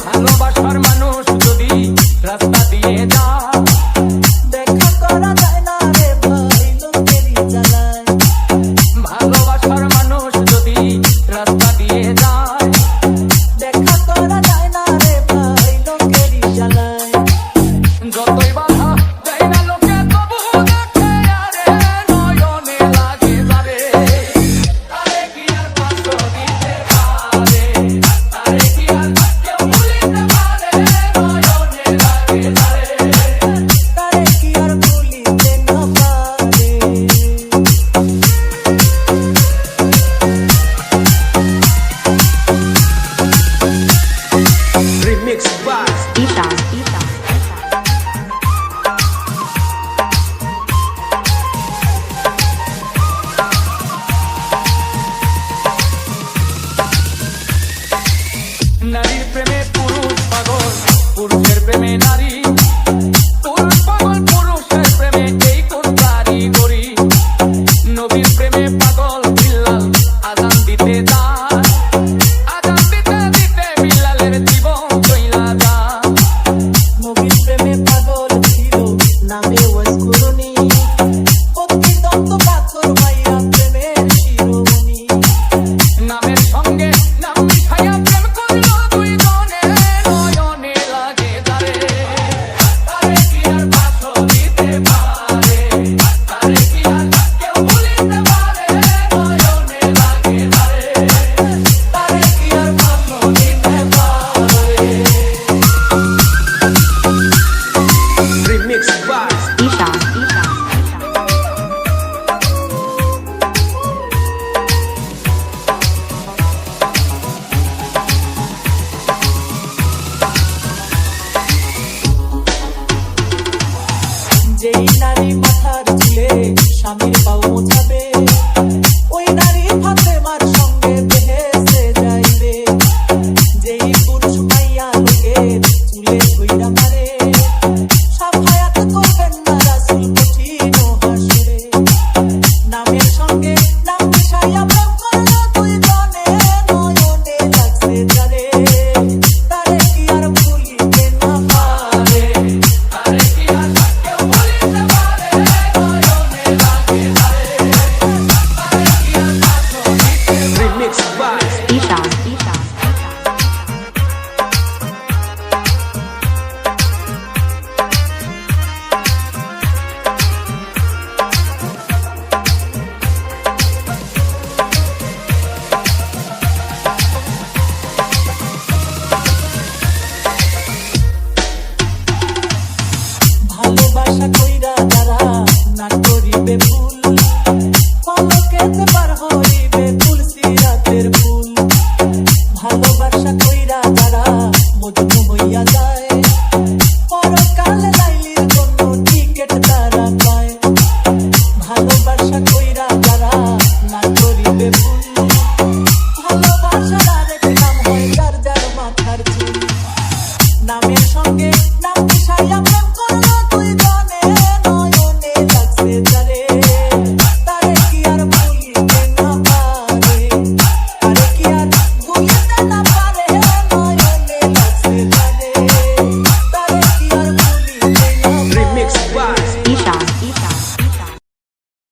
ভালোবাসার মানুষ যদি রাস্তা দিয়ে যায়, দেখা করা যায় না রে ভাই লোকেরই জ্বালায়। ভালোবাসার মানুষ যদি রাস্তা দিয়ে যায়, দেখা করা যায় না রে ভাই লোকেরই জ্বালায়। যতই বাধা দেয় না লোকে তবু দেখে আরে নয়নে লাগে যারে, তারে কি আর পাশো দিতে পারে, তারে কি আর কেউ ভুলিতে পারে, নয়নে লাগে যারে। তারে কি আর ভুলিতে না পারে। Remix by Ishan. নারীর প্রেমে পুরুষ পাগল, পুরুষের প্রেমে নারী, পুরুষ পাগল পুরুষের প্রেমে এই কোন কারিগরি। নবীর প্রেমে পাগল বিল্লাল আজান দিতে যায়, আজান দিতে দিতে বিল্লালের জীবন চইলা যায়। নবীর প্রেমে পাগল ছিল নামে ওয়াসকুরুনি, প্রতিদ্বন্দ্ব পাথর মাইরা প্রেমের শিরোমণি। নামের সঙ্গে নাম মিশাইয়া প্রেম করলো দুই জনে, নয়নে লাগে যারে, তারে কি আর পাশো দিতে পারে, তারে কি আর কেউ ভুলিতে পারে, নয়নে লাগে যারে, তারে কি আর পাশো দিতে পারে। Remix by Ishan. যেই নারী মাথার চুলে স্বামীর